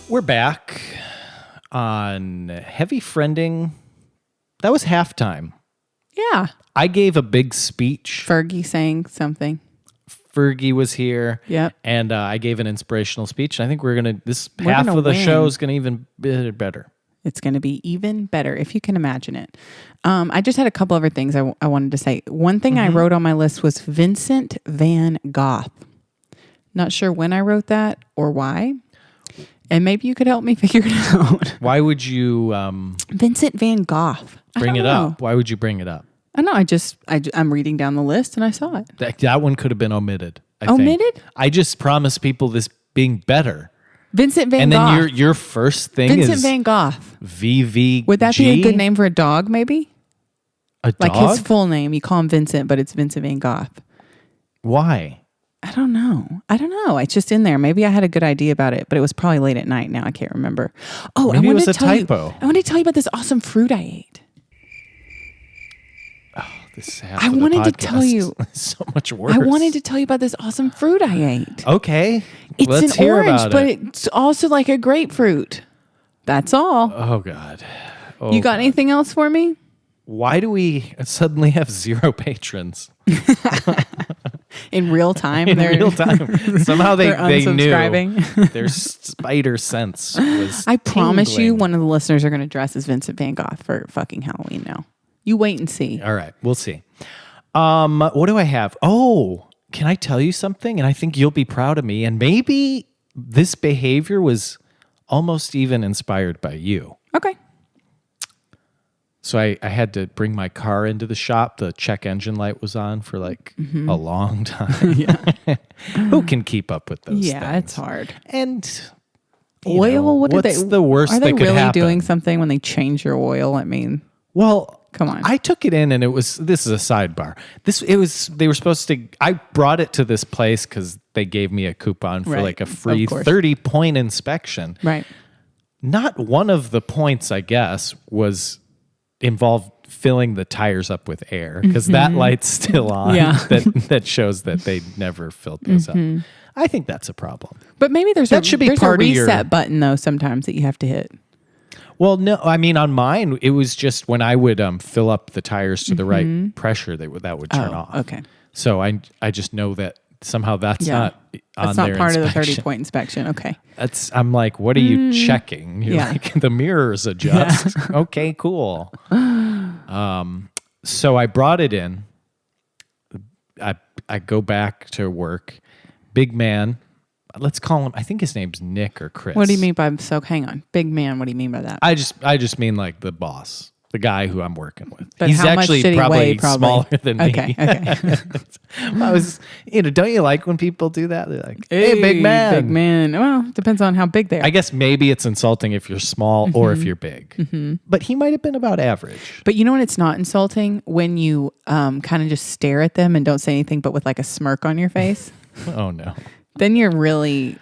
Speaker 2: We're back on Heavy Friending. That was halftime.
Speaker 3: Yeah.
Speaker 2: I gave a big speech.
Speaker 3: Fergie saying something.
Speaker 2: Fergie was here.
Speaker 3: Yep.
Speaker 2: And I gave an inspirational speech. And I think we're
Speaker 3: We're
Speaker 2: half
Speaker 3: gonna
Speaker 2: of the
Speaker 3: win.
Speaker 2: show is going to even be better.
Speaker 3: It's going to be even better if you can imagine it. I just had a couple other things I wanted to say. One thing I wrote on my list was Vincent van Gogh. Not sure when I wrote that or why. And maybe you could help me figure it out.
Speaker 2: Why would you
Speaker 3: Vincent van Gogh.
Speaker 2: bring
Speaker 3: I
Speaker 2: it
Speaker 3: don't know.
Speaker 2: up? Why would you bring it up?
Speaker 3: I don't know. I'm reading down the list and I saw it.
Speaker 2: That one could have been omitted. I think.
Speaker 3: Omitted?
Speaker 2: I just promised people this being better.
Speaker 3: Vincent van
Speaker 2: And
Speaker 3: Gogh.
Speaker 2: then your first thing
Speaker 3: Vincent
Speaker 2: is
Speaker 3: van Gogh.
Speaker 2: VVG.
Speaker 3: Would that be a good name for a dog, maybe?
Speaker 2: A dog?
Speaker 3: Like his full name. You call him Vincent, but it's Vincent van Gogh.
Speaker 2: Why?
Speaker 3: I don't know. It's just in there. Maybe I had a good idea about it, but it was probably late at night. Now I can't remember. Oh,
Speaker 2: Maybe
Speaker 3: I
Speaker 2: it
Speaker 3: wanted
Speaker 2: was
Speaker 3: to
Speaker 2: a
Speaker 3: tell
Speaker 2: typo.
Speaker 3: you. I wanted to tell you about this awesome fruit I ate.
Speaker 2: This is half
Speaker 3: I
Speaker 2: of the
Speaker 3: wanted to
Speaker 2: podcast.
Speaker 3: tell you-
Speaker 2: It's so much worse.
Speaker 3: I wanted to tell you about this awesome fruit I ate.
Speaker 2: Okay.
Speaker 3: It's
Speaker 2: Let's
Speaker 3: an
Speaker 2: hear
Speaker 3: orange,
Speaker 2: about
Speaker 3: but
Speaker 2: it.
Speaker 3: it's also like a grapefruit. That's all.
Speaker 2: Oh God. Oh,
Speaker 3: You got anything else for me?
Speaker 2: Why do we suddenly have 0 patrons
Speaker 3: In real time?
Speaker 2: in real time? Somehow they
Speaker 3: they're
Speaker 2: knew
Speaker 3: unsubscribing.
Speaker 2: their spider sense was.
Speaker 3: I promise you,
Speaker 2: tingling.
Speaker 3: one of the listeners are going to dress as Vincent van Gogh for fucking Halloween now. You wait and see.
Speaker 2: All right, we'll see. What do I have? Oh, can I tell you something? And I think you'll be proud of me. And maybe this behavior was almost even inspired by you.
Speaker 3: Okay.
Speaker 2: So I had to bring my car into the shop. The check engine light was on for like a long time. Who can keep up with those
Speaker 3: Yeah,
Speaker 2: things?
Speaker 3: it's hard.
Speaker 2: And you
Speaker 3: Oil?
Speaker 2: know,
Speaker 3: What did
Speaker 2: what's
Speaker 3: they?
Speaker 2: the worst
Speaker 3: Are they
Speaker 2: that could
Speaker 3: really
Speaker 2: happen?
Speaker 3: doing something when they change your oil? I mean,
Speaker 2: Well,
Speaker 3: come on.
Speaker 2: I took it in and this is a sidebar. They were supposed to, I brought it to this place because they gave me a coupon for
Speaker 3: Right,
Speaker 2: like a free
Speaker 3: of course.
Speaker 2: 30-point inspection.
Speaker 3: Right.
Speaker 2: Not one of the points, I guess, involved filling the tires up with air because that light's still on.
Speaker 3: Mm-hmm. Yeah.
Speaker 2: that shows that they never filled those up. I think that's a problem.
Speaker 3: But maybe there's
Speaker 2: That should be
Speaker 3: there's
Speaker 2: part
Speaker 3: a
Speaker 2: of your-
Speaker 3: reset button though sometimes that you have to hit.
Speaker 2: Well, no, I mean on mine, it was just when I would fill up the tires to the right pressure, that would turn off.
Speaker 3: Okay.
Speaker 2: So I just know that somehow that's
Speaker 3: Yeah.
Speaker 2: not on
Speaker 3: That's not
Speaker 2: their
Speaker 3: part of the
Speaker 2: inspection.
Speaker 3: 30-point inspection. Okay.
Speaker 2: I'm like, what are you checking? You're
Speaker 3: yeah.
Speaker 2: like, the mirrors adjust. Okay, cool. So I brought it in. I go back to work. Big man. Let's call him, I think his name's Nick or Chris.
Speaker 3: What do you mean by, so hang on. Big man, what do you mean by that?
Speaker 2: I just mean like the boss, the guy who I'm working with.
Speaker 3: But
Speaker 2: He's
Speaker 3: how much
Speaker 2: actually
Speaker 3: did he weigh, probably?
Speaker 2: smaller than me.
Speaker 3: Okay.
Speaker 2: I was, don't you like when people do that? They're like, hey, big man.
Speaker 3: Big man. Well, depends on how big they are.
Speaker 2: I guess maybe it's insulting if you're small or if you're big. But he might have been about average.
Speaker 3: But you know when it's not insulting? When you kind of just stare at them and don't say anything but with like a smirk on your face.
Speaker 2: Oh, no.
Speaker 3: Then you're really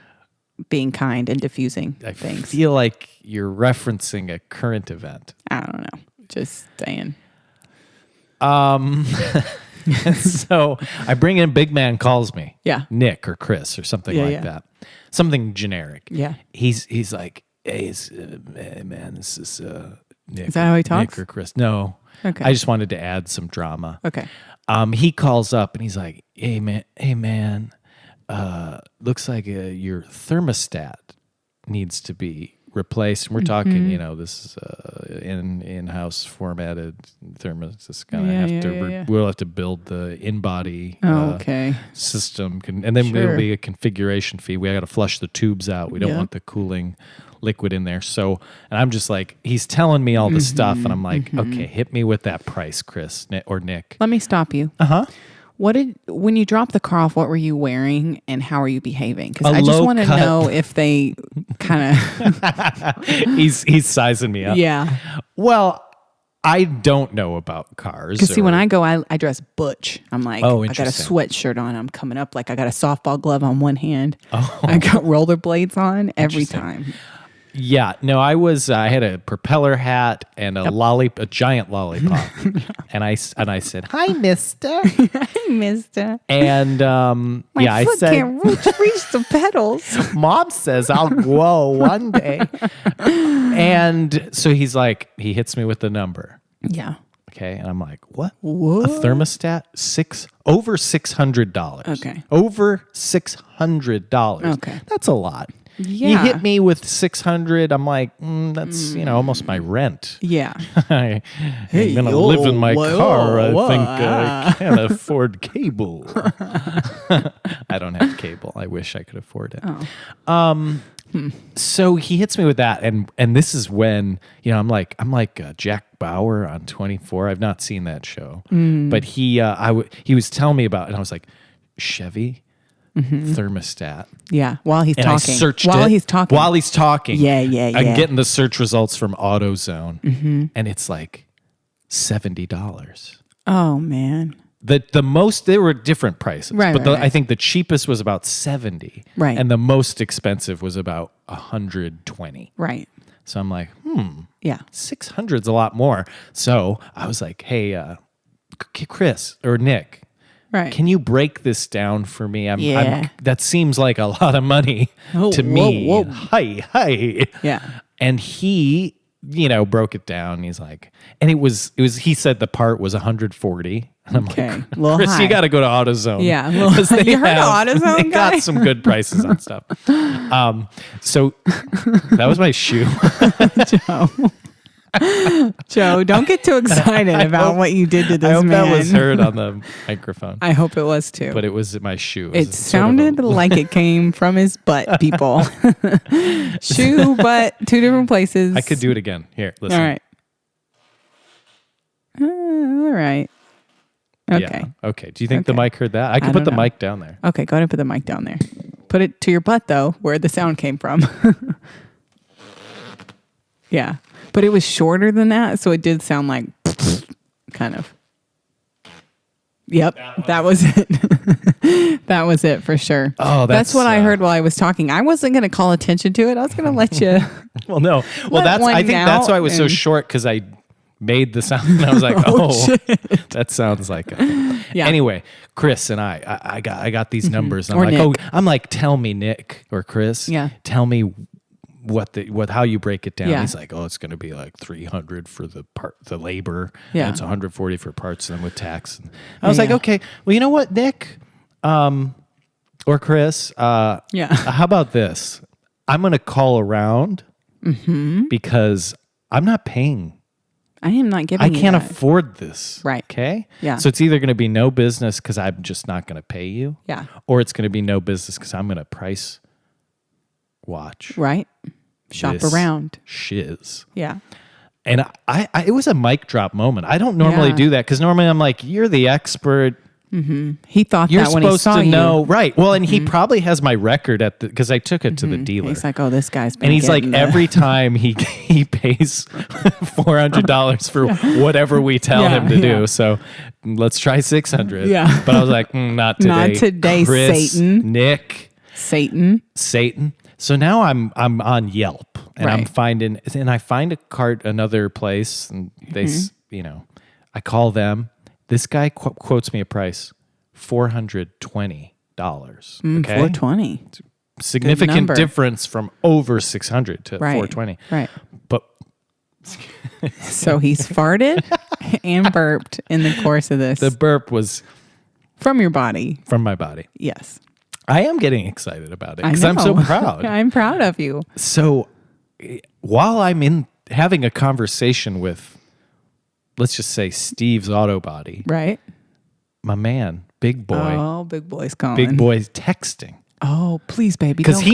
Speaker 3: being kind and diffusing
Speaker 2: I
Speaker 3: things.
Speaker 2: feel like you're referencing a current event.
Speaker 3: I don't know. Just saying.
Speaker 2: So I bring in, big man calls me.
Speaker 3: Yeah.
Speaker 2: Nick or Chris or something like that. Something generic.
Speaker 3: Yeah.
Speaker 2: He's like, hey, man, this is Nick.
Speaker 3: Is that how he talks?
Speaker 2: Nick or Chris. No.
Speaker 3: Okay.
Speaker 2: I just wanted to add some drama.
Speaker 3: Okay.
Speaker 2: He calls up and he's like, hey man, looks like your thermostat needs to be replaced. And we're talking, this is in-house formatted thermostat. We'll have to build the in-body
Speaker 3: Okay.
Speaker 2: system, and then there'll be a configuration fee. We got to flush the tubes out. We don't
Speaker 3: Yeah.
Speaker 2: want the cooling liquid in there. So, and I'm just like, he's telling me all this stuff, and I'm like, okay, hit me with that price, Chris or Nick.
Speaker 3: Let me stop you.
Speaker 2: Uh-huh.
Speaker 3: When you dropped the car off, what were you wearing and how are you behaving? Because
Speaker 2: A
Speaker 3: I just want to
Speaker 2: low-cut-
Speaker 3: know if they kind of,
Speaker 2: He's sizing me up.
Speaker 3: yeah.
Speaker 2: Well, I don't know about cars.
Speaker 3: Because see, when I go, I dress butch. I'm like,
Speaker 2: Oh,
Speaker 3: I got a
Speaker 2: interesting.
Speaker 3: sweatshirt on. I'm coming up like I got a softball glove on one hand. I got rollerblades on every time.
Speaker 2: Yeah, no, I had a propeller hat and a giant lollipop, and I said, "Hi, Mister,"
Speaker 3: Hey, mister.
Speaker 2: and
Speaker 3: My
Speaker 2: I
Speaker 3: foot
Speaker 2: said,
Speaker 3: can't reach the pedals.
Speaker 2: "Mom says I'll grow one day," and so he hits me with the number.
Speaker 3: Yeah.
Speaker 2: Okay, and I'm like, "What?
Speaker 3: What?
Speaker 2: A thermostat? Over $600?
Speaker 3: Okay.
Speaker 2: Over $600?
Speaker 3: Okay.
Speaker 2: That's a lot."
Speaker 3: Yeah.
Speaker 2: You hit me with 600. I'm like, that's almost my rent.
Speaker 3: Yeah.
Speaker 2: I'm gonna live in my car. I think I can't afford cable. I don't have cable. I wish I could afford it. So he hits me with that, and this is when I'm like Jack Bauer on 24. I've not seen that show, but he was telling me about it, and I was like, Chevy. Thermostat.
Speaker 3: Yeah. While he's
Speaker 2: And
Speaker 3: talking.
Speaker 2: I searched
Speaker 3: While
Speaker 2: it.
Speaker 3: he's talking.
Speaker 2: While he's talking.
Speaker 3: Yeah.
Speaker 2: I'm getting the search results from AutoZone, and it's like $70.
Speaker 3: Oh man.
Speaker 2: The most, there were different prices,
Speaker 3: Right,
Speaker 2: but
Speaker 3: right.
Speaker 2: I think the cheapest was about 70,
Speaker 3: Right.
Speaker 2: and the most expensive was about 120.
Speaker 3: Right.
Speaker 2: So I'm like,
Speaker 3: Yeah.
Speaker 2: 600's a lot more. So I was like, hey, Chris or Nick.
Speaker 3: Right.
Speaker 2: Can you break this down for me?
Speaker 3: Yeah.
Speaker 2: That seems like a lot of money
Speaker 3: Oh,
Speaker 2: to me.
Speaker 3: whoa.
Speaker 2: Hi.
Speaker 3: Yeah.
Speaker 2: And he, broke it down. He's like, and it was. He said the part was 140. And I'm
Speaker 3: Okay.
Speaker 2: like,
Speaker 3: Little
Speaker 2: Chris,
Speaker 3: high.
Speaker 2: you got to go to AutoZone.
Speaker 3: Yeah.
Speaker 2: Because they
Speaker 3: You heard of AutoZone,
Speaker 2: They
Speaker 3: guy?
Speaker 2: got some good prices on stuff. So that was my shoe.
Speaker 3: Joe, don't get too excited about what you did to this
Speaker 2: I hope
Speaker 3: man.
Speaker 2: that was heard on the microphone.
Speaker 3: I hope it was too.
Speaker 2: But it was my shoe.
Speaker 3: It
Speaker 2: was sort of
Speaker 3: sounded like it came from his butt, people. Shoe, butt, two different places.
Speaker 2: I could do it again. Here, listen.
Speaker 3: All right. All right. Okay.
Speaker 2: Yeah. Okay. Do you think the
Speaker 3: Okay.
Speaker 2: mic heard that? I could
Speaker 3: I
Speaker 2: put the
Speaker 3: don't know.
Speaker 2: mic down there.
Speaker 3: Okay, go ahead and put the mic down there. Put it to your butt, though, where the sound came from. Yeah. But it was shorter than that, so it did sound like kind of. Yep, that was it. That was it for sure.
Speaker 2: Oh,
Speaker 3: that's what I
Speaker 2: that's,
Speaker 3: heard while I was talking. I wasn't going to call attention to it. I was going to let you.
Speaker 2: Well, no. Well,
Speaker 3: Let one
Speaker 2: I think that's
Speaker 3: out
Speaker 2: why it was so
Speaker 3: and-
Speaker 2: short, because I made the sound and I was like, that sounds like it.
Speaker 3: Yeah.
Speaker 2: Anyway, Chris and I got these numbers. And
Speaker 3: Or
Speaker 2: I'm like,
Speaker 3: Nick.
Speaker 2: I'm like, tell me, Nick or Chris.
Speaker 3: Yeah.
Speaker 2: Tell me how you break it down.
Speaker 3: Yeah.
Speaker 2: He's like, it's going to be like 300 for the labor.
Speaker 3: Yeah.
Speaker 2: And it's 140 for parts and then with tax. And I was
Speaker 3: Yeah,
Speaker 2: like,
Speaker 3: yeah.
Speaker 2: okay, well, you know what, Nick? Or Chris,
Speaker 3: Yeah.
Speaker 2: how about this? I'm going to call around because I'm not paying.
Speaker 3: I am not giving
Speaker 2: I
Speaker 3: you
Speaker 2: can't
Speaker 3: that.
Speaker 2: afford this.
Speaker 3: Right.
Speaker 2: Okay?
Speaker 3: Yeah.
Speaker 2: So it's either going to be no business because I'm just not going to pay you.
Speaker 3: Yeah.
Speaker 2: Or it's going to be no business because I'm going to price watch.
Speaker 3: Right. Shop
Speaker 2: this
Speaker 3: around.
Speaker 2: Shiz.
Speaker 3: Yeah.
Speaker 2: And I it was a mic drop moment. I don't normally
Speaker 3: Yeah.
Speaker 2: do that because normally I'm like, you're the expert.
Speaker 3: He thought
Speaker 2: You're
Speaker 3: that when he
Speaker 2: supposed
Speaker 3: saw
Speaker 2: to
Speaker 3: you.
Speaker 2: know. Right. Well, and he probably has my record at the, because I took it to the dealer.
Speaker 3: He's like, oh, this guy's been
Speaker 2: and he's like,
Speaker 3: getting the-
Speaker 2: every time he pays $400 for whatever we tell him to do. So let's try 600.
Speaker 3: Yeah.
Speaker 2: But I was like, not today.
Speaker 3: Not today,
Speaker 2: Chris,
Speaker 3: Satan.
Speaker 2: Nick,
Speaker 3: Satan.
Speaker 2: So now I'm on Yelp and I'm
Speaker 3: Right.
Speaker 2: finding, and I find another place, and they, I call them. This guy quotes me a price, $420. Okay,
Speaker 3: 420.
Speaker 2: significant
Speaker 3: number.
Speaker 2: difference from over 600 to
Speaker 3: Right.
Speaker 2: 420.
Speaker 3: Right.
Speaker 2: But
Speaker 3: So he's farted and burped in the course of this.
Speaker 2: the burp was
Speaker 3: From your body.
Speaker 2: from my body.
Speaker 3: Yes.
Speaker 2: I am getting excited about it
Speaker 3: I
Speaker 2: because I'm so
Speaker 3: know.
Speaker 2: proud.
Speaker 3: I'm proud of you.
Speaker 2: So while I'm in having a conversation with, let's just say, Steve's Auto Body,
Speaker 3: Right?
Speaker 2: my man, Big Boy,
Speaker 3: Oh, big boy's calling.
Speaker 2: Big Boy's texting.
Speaker 3: Oh, please, baby.
Speaker 2: Because
Speaker 3: don't
Speaker 2: he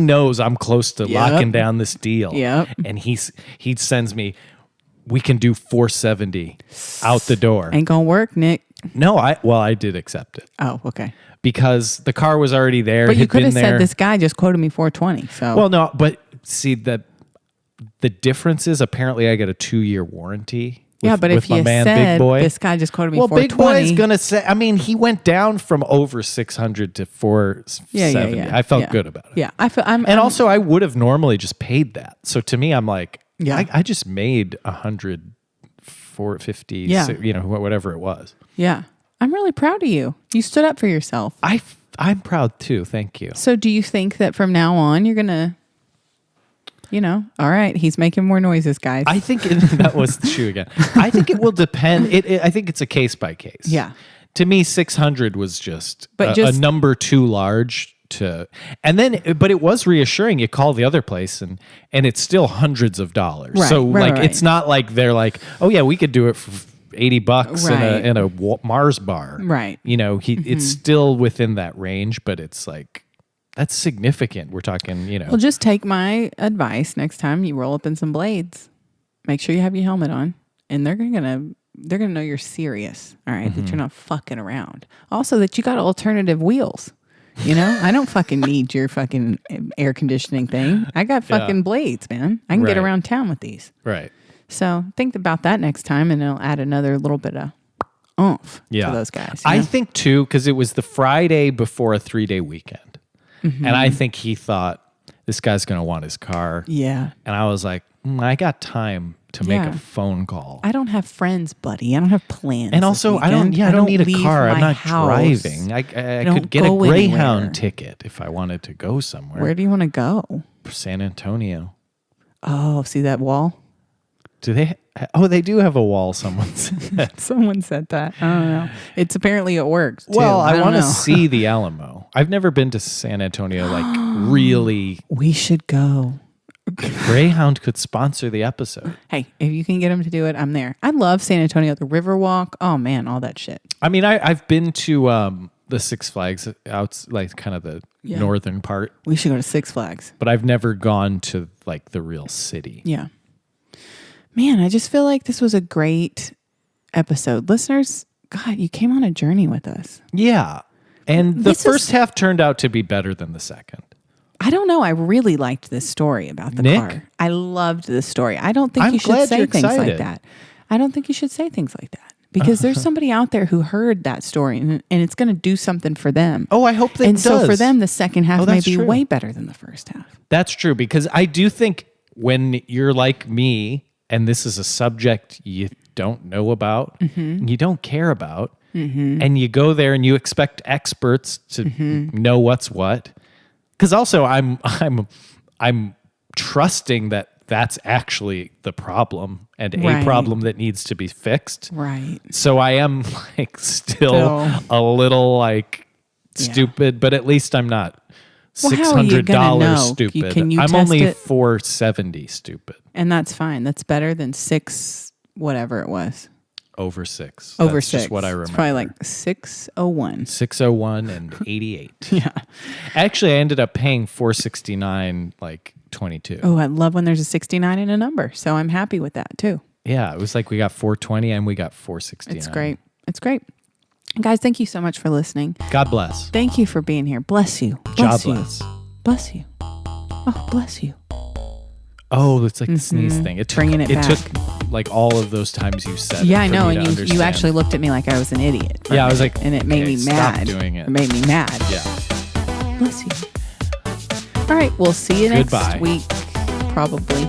Speaker 3: go.
Speaker 2: knows I'm close to locking down this deal.
Speaker 3: Yep.
Speaker 2: And he sends me, we can do 470 out the door.
Speaker 3: Ain't gonna work, Nick.
Speaker 2: No, I did accept it
Speaker 3: Oh, okay.
Speaker 2: because the car was already there.
Speaker 3: But
Speaker 2: it
Speaker 3: you
Speaker 2: had
Speaker 3: could
Speaker 2: been
Speaker 3: have
Speaker 2: there.
Speaker 3: said this guy just quoted me 420. So
Speaker 2: Well, no, but see the difference is apparently I get a 2-year warranty.
Speaker 3: yeah, but if
Speaker 2: my
Speaker 3: you
Speaker 2: man,
Speaker 3: said
Speaker 2: Big Boy.
Speaker 3: this guy just quoted me
Speaker 2: Well, Big
Speaker 3: 420.
Speaker 2: Boy's gonna say. I mean, he went down from over 600 to 470.
Speaker 3: Yeah.
Speaker 2: I felt
Speaker 3: Yeah.
Speaker 2: good about it.
Speaker 3: Yeah, I feel.
Speaker 2: And also, I would have normally just paid that. So to me, I'm like,
Speaker 3: Yeah.
Speaker 2: I just made 100, 450,
Speaker 3: Yeah.
Speaker 2: whatever it was.
Speaker 3: Yeah, I'm really proud of you. You stood up for yourself.
Speaker 2: I'm proud too. Thank you.
Speaker 3: So do you think that from now on you're gonna, all right, he's making more noises, guys.
Speaker 2: I think that was the shoe again. I think it will depend. I think it's a case by case.
Speaker 3: Yeah.
Speaker 2: To me, 600 was just,
Speaker 3: But
Speaker 2: a number too large to, and then, but it was reassuring. You call the other place and it's still hundreds of dollars.
Speaker 3: Right,
Speaker 2: So
Speaker 3: right,
Speaker 2: like,
Speaker 3: right.
Speaker 2: it's not like they're like, oh yeah, we could do it for $80
Speaker 3: Right.
Speaker 2: in a Mars bar.
Speaker 3: Right.
Speaker 2: It's still within that range, but it's like, that's significant. We're talking,
Speaker 3: Well, just take my advice. Next time you roll up in some blades, make sure you have your helmet on, and they're gonna know you're serious. All right, that you're not fucking around. Also, that you got alternative wheels. I don't fucking need your fucking air conditioning thing. I got fucking blades, man. I can get
Speaker 2: Right.
Speaker 3: around town with these.
Speaker 2: right.
Speaker 3: So think about that next time, and it'll add another little bit of oomph to those guys.
Speaker 2: I think too, because it was the Friday before a 3-day weekend. And I think he thought, this guy's going to want his car.
Speaker 3: yeah.
Speaker 2: And I was like, I got time to make
Speaker 3: Yeah.
Speaker 2: a phone call.
Speaker 3: I don't have friends, buddy. I don't have plans.
Speaker 2: And
Speaker 3: this
Speaker 2: also, I
Speaker 3: weekend.
Speaker 2: don't need a
Speaker 3: leave
Speaker 2: car. I'm
Speaker 3: my
Speaker 2: not
Speaker 3: house.
Speaker 2: driving. I
Speaker 3: don't
Speaker 2: could get a
Speaker 3: go
Speaker 2: Greyhound
Speaker 3: anywhere.
Speaker 2: ticket if I wanted to go somewhere.
Speaker 3: Where do you want to go?
Speaker 2: San Antonio.
Speaker 3: Oh, see that wall?
Speaker 2: Do they? Oh, they do have a wall. Someone said.
Speaker 3: Someone said that. I don't know. It's apparently it works. Too.
Speaker 2: Well, I
Speaker 3: don't
Speaker 2: want to
Speaker 3: know.
Speaker 2: see the Alamo. I've never been to San Antonio. Like really,
Speaker 3: We should go.
Speaker 2: Greyhound could sponsor the episode.
Speaker 3: Hey, if you can get them to do it, I'm there. I love San Antonio, the Riverwalk. Oh man, all that shit.
Speaker 2: I mean, I've been to the Six Flags out, like kind of the northern part,
Speaker 3: We should go to Six Flags.
Speaker 2: but I've never gone to like the real city.
Speaker 3: Yeah. Man, I just feel like this was a great episode. Listeners, God, you came on a journey with us.
Speaker 2: Yeah. And the
Speaker 3: This
Speaker 2: first
Speaker 3: is-
Speaker 2: half turned out to be better than the second.
Speaker 3: I don't know. I really liked this story about the
Speaker 2: Nick?
Speaker 3: car. I loved this story. I don't think
Speaker 2: I'm
Speaker 3: you should
Speaker 2: glad
Speaker 3: say
Speaker 2: you're
Speaker 3: things like
Speaker 2: excited.
Speaker 3: that. I don't think you should say things like that because there's somebody out there who heard that story and it's going to do something for them.
Speaker 2: Oh, I hope that
Speaker 3: and
Speaker 2: it
Speaker 3: so for
Speaker 2: does.
Speaker 3: them, the second half
Speaker 2: Oh,
Speaker 3: may
Speaker 2: that's
Speaker 3: be
Speaker 2: true.
Speaker 3: way better than the first half.
Speaker 2: That's true, because I do think when you're like me and this is a subject you don't know about, you don't care about, and you go there and you expect experts to know what's what. Because also I'm trusting that that's actually the problem and
Speaker 3: Right.
Speaker 2: a problem that needs to be fixed.
Speaker 3: Right.
Speaker 2: So I am like still a little like stupid, but at least I'm not
Speaker 3: Well, how are you gonna
Speaker 2: $600
Speaker 3: know?
Speaker 2: stupid.
Speaker 3: Can you
Speaker 2: I'm
Speaker 3: test
Speaker 2: only
Speaker 3: it?
Speaker 2: $470 stupid.
Speaker 3: And that's fine. That's better than 6, whatever it was.
Speaker 2: Over 6.
Speaker 3: Over
Speaker 2: That's
Speaker 3: 6.
Speaker 2: just what I remember.
Speaker 3: It's probably like 601.
Speaker 2: 601 and 88.
Speaker 3: Yeah.
Speaker 2: Actually, I ended up paying $469 like 22.
Speaker 3: Oh, I love when there's a 69 in a number. So I'm happy with that too.
Speaker 2: Yeah, it was like we got 420 and we got 469.
Speaker 3: It's great. It's great. Guys, thank you so much for listening.
Speaker 2: God bless.
Speaker 3: Thank you for being here. Bless you.
Speaker 2: God
Speaker 3: Bless you.
Speaker 2: bless.
Speaker 3: Bless you. Oh, bless you.
Speaker 2: Oh, it's like the sneeze thing. It took,
Speaker 3: Bringing it back.
Speaker 2: took like all of those times you said
Speaker 3: Yeah,
Speaker 2: it
Speaker 3: I
Speaker 2: for
Speaker 3: know.
Speaker 2: me to
Speaker 3: And you
Speaker 2: understand.
Speaker 3: actually looked at me like I was an idiot. for a
Speaker 2: Yeah, I was
Speaker 3: minute,
Speaker 2: like,
Speaker 3: and it made
Speaker 2: okay,
Speaker 3: me
Speaker 2: stop
Speaker 3: mad.
Speaker 2: doing it.
Speaker 3: It made me mad.
Speaker 2: Yeah.
Speaker 3: Bless you. All right. We'll see you next
Speaker 2: Goodbye.
Speaker 3: week, probably.